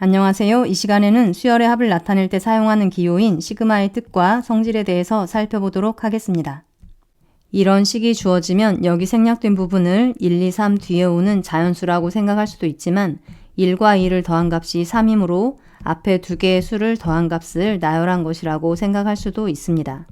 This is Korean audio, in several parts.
안녕하세요. 이 시간에는 수열의 합을 나타낼 때 사용하는 기호인 시그마의 뜻과 성질에 대해서 살펴보도록 하겠습니다. 이런 식이 주어지면 여기 생략된 부분을 1, 2, 3 뒤에 오는 자연수라고 생각할 수도 있지만 1과 2를 더한 값이 3이므로 앞에 두 개의 수를 더한 값을 나열한 것이라고 생각할 수도 있습니다.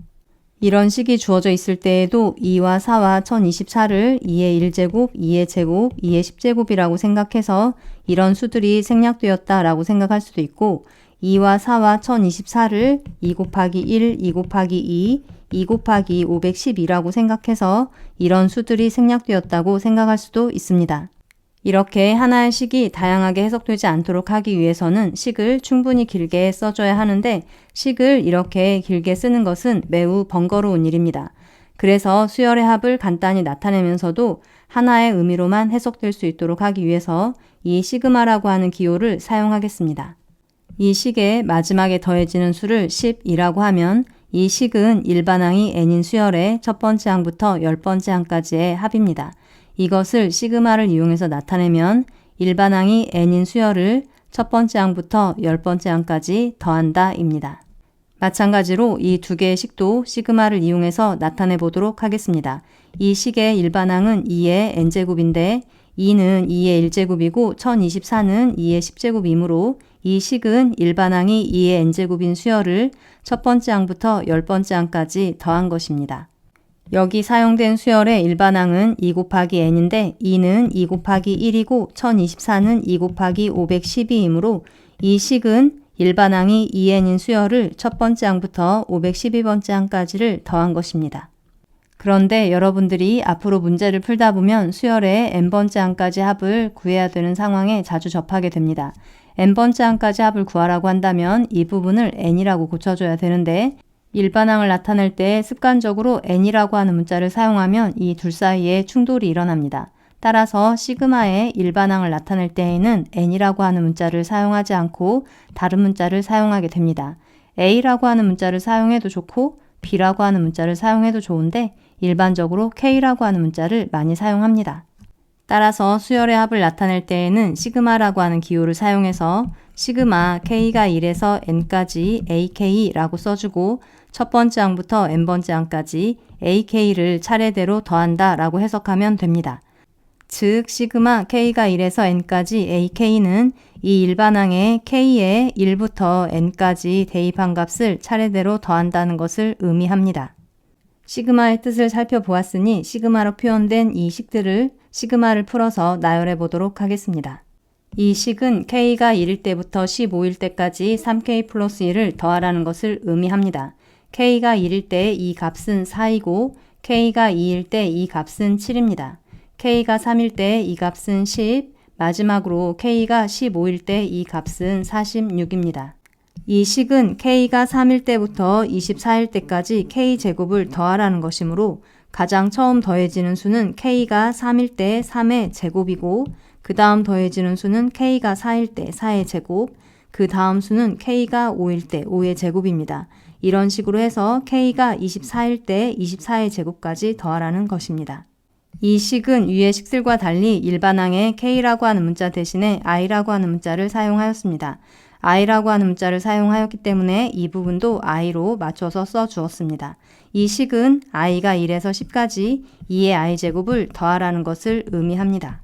이런 식이 주어져 있을 때에도 2와 4와 1024를 2의 1제곱, 2의 제곱, 2의 10제곱이라고 생각해서 이런 수들이 생략되었다라고 생각할 수도 있고 2와 4와 1024를 2 곱하기 1, 2 곱하기 2, 2 곱하기 512라고 생각해서 이런 수들이 생략되었다고 생각할 수도 있습니다. 이렇게 하나의 식이 다양하게 해석되지 않도록 하기 위해서는 식을 충분히 길게 써줘야 하는데 식을 이렇게 길게 쓰는 것은 매우 번거로운 일입니다. 그래서 수열의 합을 간단히 나타내면서도 하나의 의미로만 해석될 수 있도록 하기 위해서 이 시그마라고 하는 기호를 사용하겠습니다. 이 식의 마지막에 더해지는 수를 10이라고 하면 이 식은 일반항이 n인 수열의 첫 번째 항부터 10번째 항까지의 합입니다. 이것을 시그마를 이용해서 나타내면 일반항이 n인 수열을 첫 번째 항부터 10번째 항까지 더한다 입니다. 마찬가지로 이 두 개의 식도 시그마를 이용해서 나타내 보도록 하겠습니다. 이 식의 일반항은 2의 n제곱인데 2는 2의 1제곱이고 1024는 2의 10제곱이므로 이 식은 일반항이 2의 n제곱인 수열을 첫 번째 항부터 10번째 항까지 더한 것입니다. 여기 사용된 수열의 일반항은 2 곱하기 n인데 2는 2 곱하기 1이고 1024는 2 곱하기 512이므로 이 식은 일반항이 2n인 수열을 첫 번째 항부터 512번째 항까지를 더한 것입니다. 그런데 여러분들이 앞으로 문제를 풀다 보면 수열의 n번째 항까지 합을 구해야 되는 상황에 자주 접하게 됩니다. n번째 항까지 합을 구하라고 한다면 이 부분을 n이라고 고쳐줘야 되는데 일반항을 나타낼 때 습관적으로 n이라고 하는 문자를 사용하면 이 둘 사이에 충돌이 일어납니다. 따라서 시그마의 일반항을 나타낼 때에는 n이라고 하는 문자를 사용하지 않고 다른 문자를 사용하게 됩니다. a라고 하는 문자를 사용해도 좋고 b라고 하는 문자를 사용해도 좋은데 일반적으로 k라고 하는 문자를 많이 사용합니다. 따라서 수열의 합을 나타낼 때에는 시그마라고 하는 기호를 사용해서 시그마 k가 1에서 n까지 ak라고 써주고 첫 번째 항부터 n번째 항까지 ak를 차례대로 더한다 라고 해석하면 됩니다. 즉 시그마 k가 1에서 n까지 ak는 이 일반항에 k의 1부터 n까지 대입한 값을 차례대로 더한다는 것을 의미합니다. 시그마의 뜻을 살펴보았으니 시그마로 표현된 이 식들을 시그마를 풀어서 나열해 보도록 하겠습니다. 이 식은 k가 1일 때부터 15일 때까지 3k 플러스 1을 더하라는 것을 의미합니다. k가 1일 때 이 값은 4이고 k가 2일 때 이 값은 7입니다. k가 3일 때 이 값은 10, 마지막으로 k가 15일 때 이 값은 46입니다. 이 식은 k가 3일 때부터 24일 때까지 k제곱을 더하라는 것이므로 가장 처음 더해지는 수는 k가 3일 때 3의 제곱이고 그 다음 더해지는 수는 k가 4일 때 4의 제곱, 그 다음 수는 k가 5일 때 5의 제곱입니다. 이런 식으로 해서 k가 24일 때 24의 제곱까지 더하라는 것입니다. 이 식은 위의 식들과 달리 일반항에 k라고 하는 문자 대신에 i라고 하는 문자를 사용하였습니다. i라고 하는 문자를 사용하였기 때문에 이 부분도 i로 맞춰서 써주었습니다. 이 식은 i가 1에서 10까지 2의 i제곱을 더하라는 것을 의미합니다.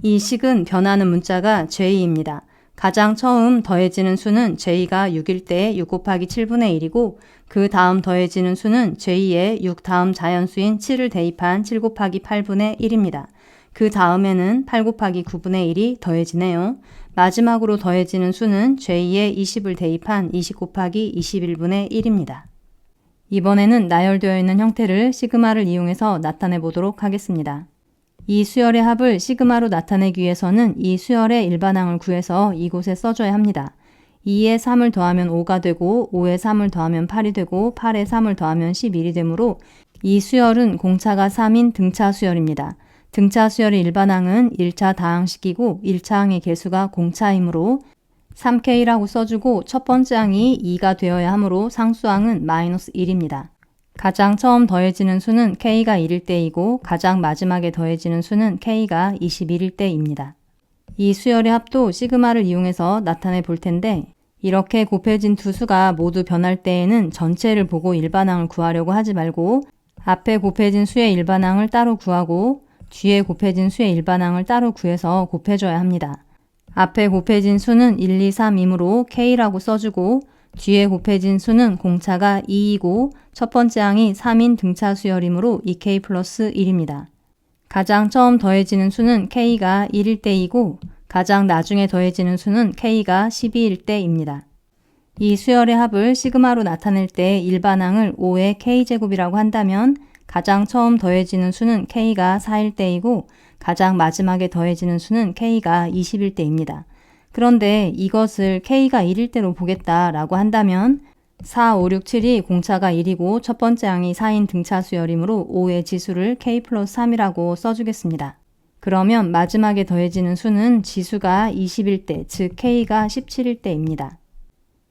이 식은 변하는 문자가 j입니다. 가장 처음 더해지는 수는 j가 6일 때 6 곱하기 7분의 1이고 그 다음 더해지는 수는 j의 6 다음 자연수인 7을 대입한 7 곱하기 8분의 1입니다. 그 다음에는 8 곱하기 9분의 1이 더해지네요. 마지막으로 더해지는 수는 j의 20을 대입한 20 곱하기 21분의 1입니다. 이번에는 나열되어 있는 형태를 시그마를 이용해서 나타내 보도록 하겠습니다. 이 수열의 합을 시그마로 나타내기 위해서는 이 수열의 일반항을 구해서 이곳에 써줘야 합니다. 2에 3을 더하면 5가 되고 5에 3을 더하면 8이 되고 8에 3을 더하면 11이 되므로 이 수열은 공차가 3인 등차 수열입니다. 등차 수열의 일반항은 1차 다항식이고 1차 항의 개수가 공차이므로 3k라고 써주고 첫 번째 항이 2가 되어야 하므로 상수항은 -1입니다. 가장 처음 더해지는 수는 k가 1일 때이고 가장 마지막에 더해지는 수는 k가 21일 때입니다. 이 수열의 합도 시그마를 이용해서 나타내 볼 텐데 이렇게 곱해진 두 수가 모두 변할 때에는 전체를 보고 일반항을 구하려고 하지 말고 앞에 곱해진 수의 일반항을 따로 구하고 뒤에 곱해진 수의 일반항을 따로 구해서 곱해줘야 합니다. 앞에 곱해진 수는 1, 2, 3이므로 K라고 써주고 뒤에 곱해진 수는 공차가 2이고 첫 번째 항이 3인 등차 수열이므로 2K 플러스 1입니다. 가장 처음 더해지는 수는 K가 1일 때이고 가장 나중에 더해지는 수는 K가 12일 때입니다. 이 수열의 합을 시그마로 나타낼 때 일반항을 5의 K제곱이라고 한다면 가장 처음 더해지는 수는 K가 4일 때이고 가장 마지막에 더해지는 수는 K가 20일 때입니다. 그런데 이것을 K가 1일 때로 보겠다라고 한다면 4, 5, 6, 7이 공차가 1이고 첫 번째 항이 4인 등차 수열이므로 5의 지수를 K 플러스 3이라고 써주겠습니다. 그러면 마지막에 더해지는 수는 지수가 20일 때, 즉 K가 17일 때입니다.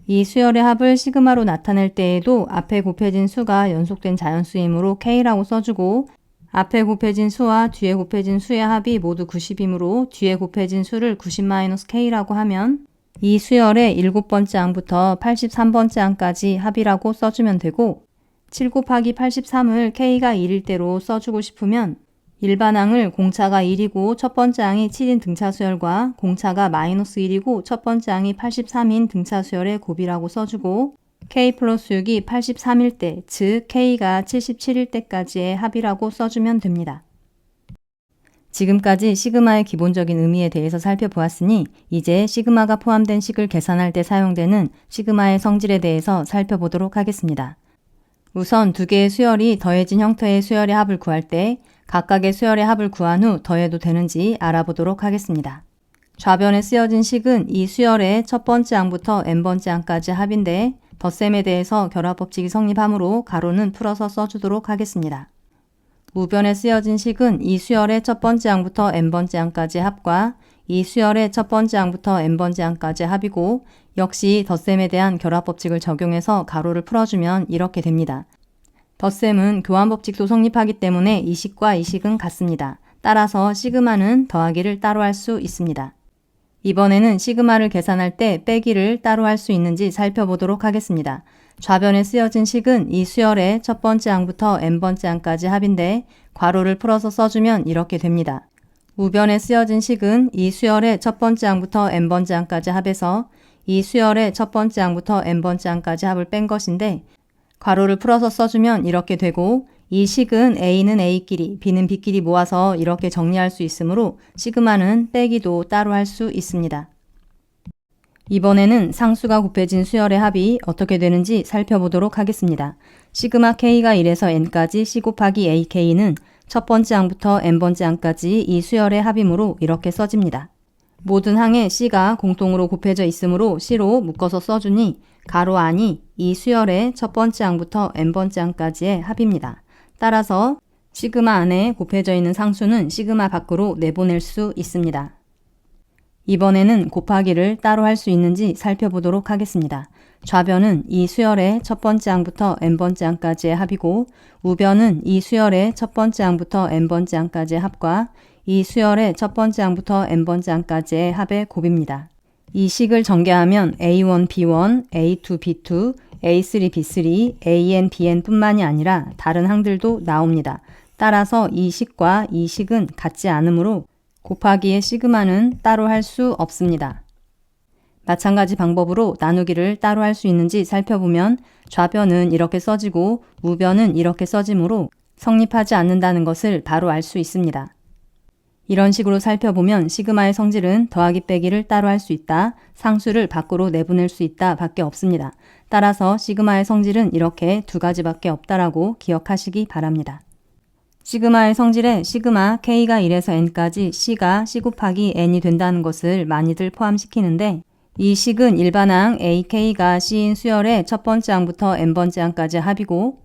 이 수열의 합을 시그마로 나타낼 때에도 앞에 곱해진 수가 연속된 자연수이므로 K라고 써주고 앞에 곱해진 수와 뒤에 곱해진 수의 합이 모두 90이므로 뒤에 곱해진 수를 90-K라고 하면 이 수열의 7번째 항부터 83번째 항까지 합이라고 써주면 되고 7 곱하기 83을 K가 1일 때로 써주고 싶으면 일반항을 공차가 1이고 첫 번째 항이 7인 등차수열과 공차가 -1이고 첫 번째 항이 83인 등차수열의 곱이라고 써주고 K 플러스 6이 83일 때, 즉 K가 77일 때까지의 합이라고 써주면 됩니다. 지금까지 시그마의 기본적인 의미에 대해서 살펴보았으니 이제 시그마가 포함된 식을 계산할 때 사용되는 시그마의 성질에 대해서 살펴보도록 하겠습니다. 우선 두 개의 수열이 더해진 형태의 수열의 합을 구할 때 각각의 수열의 합을 구한 후 더해도 되는지 알아보도록 하겠습니다. 좌변에 쓰여진 식은 이 수열의 첫 번째 항부터 n번째 항까지 합인데 덧셈에 대해서 결합법칙이 성립하므로 가로는 풀어서 써주도록 하겠습니다. 우변에 쓰여진 식은 이 수열의 첫 번째 항부터 n번째 항까지 합과 이 수열의 첫 번째 항부터 n번째 항까지 합이고 역시 덧셈에 대한 결합법칙을 적용해서 가로를 풀어주면 이렇게 됩니다. 덧셈은 교환법칙도 성립하기 때문에 이 식과 이 식은 같습니다. 따라서 시그마는 더하기를 따로 할 수 있습니다. 이번에는 시그마를 계산할 때 빼기를 따로 할 수 있는지 살펴보도록 하겠습니다. 좌변에 쓰여진 식은 이 수열의 첫 번째 항부터 n번째 항까지 합인데 괄호를 풀어서 써주면 이렇게 됩니다. 우변에 쓰여진 식은 이 수열의 첫 번째 항부터 n번째 항까지 합해서 이 수열의 첫 번째 항부터 n번째 항까지 합을 뺀 것인데 괄호를 풀어서 써주면 이렇게 되고 이 식은 A는 A끼리, B는 B끼리 모아서 이렇게 정리할 수 있으므로 시그마는 빼기도 따로 할 수 있습니다. 이번에는 상수가 곱해진 수열의 합이 어떻게 되는지 살펴보도록 하겠습니다. 시그마 K가 1에서 n까지 C 곱하기 AK는 첫 번째 항부터 n번째 항까지 이 수열의 합이므로 이렇게 써집니다. 모든 항에 C가 공통으로 곱해져 있으므로 C로 묶어서 써주니 가로 안이 이 수열의 첫 번째 항부터 n번째 항까지의 합입니다. 따라서 시그마 안에 곱해져 있는 상수는 시그마 밖으로 내보낼 수 있습니다. 이번에는 곱하기를 따로 할 수 있는지 살펴보도록 하겠습니다. 좌변은 이 수열의 첫 번째 항부터 n번째 항까지의 합이고 우변은 이 수열의 첫 번째 항부터 n번째 항까지의 합과 이 수열의 첫 번째 항부터 n번째 항까지의 합의 곱입니다. 이 식을 전개하면 A1, B1, A2, B2, A3, B3, AN, BN 뿐만이 아니라 다른 항들도 나옵니다. 따라서 이 식과 이 식은 같지 않으므로 곱하기의 시그마는 따로 할 수 없습니다. 마찬가지 방법으로 나누기를 따로 할 수 있는지 살펴보면 좌변은 이렇게 써지고 우변은 이렇게 써지므로 성립하지 않는다는 것을 바로 알 수 있습니다. 이런 식으로 살펴보면 시그마의 성질은 더하기 빼기를 따로 할 수 있다, 상수를 밖으로 내보낼 수 있다 밖에 없습니다. 따라서 시그마의 성질은 이렇게 두 가지밖에 없다라고 기억하시기 바랍니다. 시그마의 성질에 시그마 K가 1에서 n까지 C가 C 곱하기 n이 된다는 것을 많이들 포함시키는데 이 식은 일반항 AK가 C인 수열의 첫 번째 항부터 n번째 항까지 합이고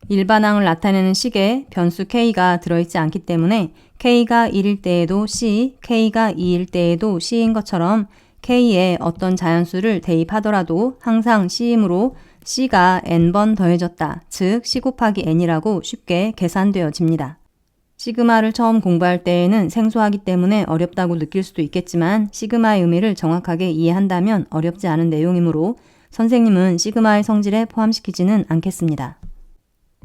일반항을 나타내는 식에 변수 K가 들어있지 않기 때문에 K가 1일 때에도 C, K가 2일 때에도 C인 것처럼 K에 어떤 자연수를 대입하더라도 항상 C이므로 C가 n번 더해졌다, 즉 C 곱하기 n이라고 쉽게 계산되어집니다. 시그마를 처음 공부할 때에는 생소하기 때문에 어렵다고 느낄 수도 있겠지만 시그마의 의미를 정확하게 이해한다면 어렵지 않은 내용이므로 선생님은 시그마의 성질에 포함시키지는 않겠습니다.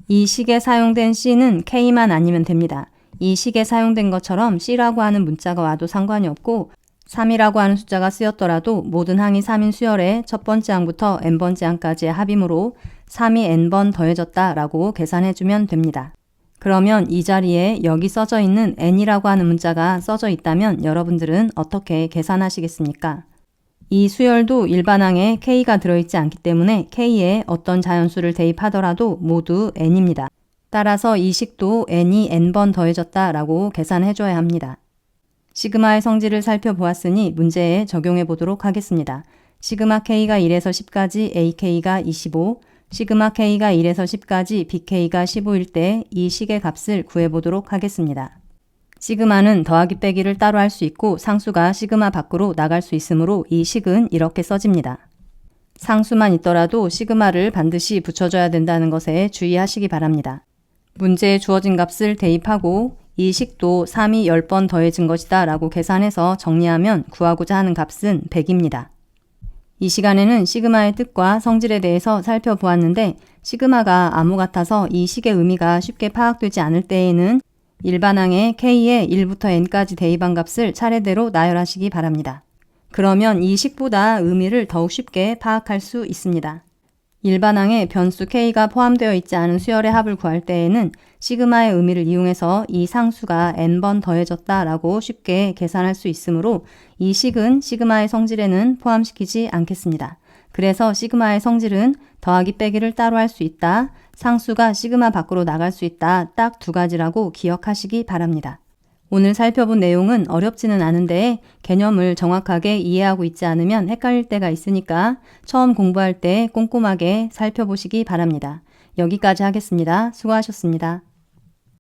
이 식에 사용된 C는 K만 아니면 됩니다. 이 식에 사용된 것처럼 C라고 하는 문자가 와도 상관이 없고 3이라고 하는 숫자가 쓰였더라도 모든 항이 3인 수열의 첫 번째 항부터 n번째 항까지의 합이므로 3이 n번 더해졌다 라고 계산해주면 됩니다. 그러면 이 자리에 여기 써져 있는 n이라고 하는 문자가 써져 있다면 여러분들은 어떻게 계산하시겠습니까? 이 수열도 일반항에 k가 들어있지 않기 때문에 k에 어떤 자연수를 대입하더라도 모두 n입니다. 따라서 이 식도 n이 n번 더해졌다 라고 계산해줘야 합니다. 시그마의 성질을 살펴보았으니 문제에 적용해 보도록 하겠습니다. 시그마 k가 1에서 10까지 ak가 25, 시그마 k가 1에서 10까지 bk가 15일 때 이 식의 값을 구해보도록 하겠습니다. 시그마는 더하기 빼기를 따로 할 수 있고 상수가 시그마 밖으로 나갈 수 있으므로 이 식은 이렇게 써집니다. 상수만 있더라도 시그마를 반드시 붙여줘야 된다는 것에 주의하시기 바랍니다. 문제에 주어진 값을 대입하고 이 식도 3이 10번 더해진 것이다 라고 계산해서 정리하면 구하고자 하는 값은 100입니다. 이 시간에는 시그마의 뜻과 성질에 대해서 살펴보았는데 시그마가 암호 같아서 이 식의 의미가 쉽게 파악되지 않을 때에는 일반항에 k에 1부터 n까지 대입한 값을 차례대로 나열하시기 바랍니다. 그러면 이 식보다 의미를 더욱 쉽게 파악할 수 있습니다. 일반항에 변수 k가 포함되어 있지 않은 수열의 합을 구할 때에는 시그마의 의미를 이용해서 이 상수가 n번 더해졌다 라고 쉽게 계산할 수 있으므로 이 식은 시그마의 성질에는 포함시키지 않겠습니다. 그래서 시그마의 성질은 더하기 빼기를 따로 할 수 있다, 상수가 시그마 밖으로 나갈 수 있다 딱 두 가지라고 기억하시기 바랍니다. 오늘 살펴본 내용은 어렵지는 않은데 개념을 정확하게 이해하고 있지 않으면 헷갈릴 때가 있으니까 처음 공부할 때 꼼꼼하게 살펴보시기 바랍니다. 여기까지 하겠습니다. 수고하셨습니다.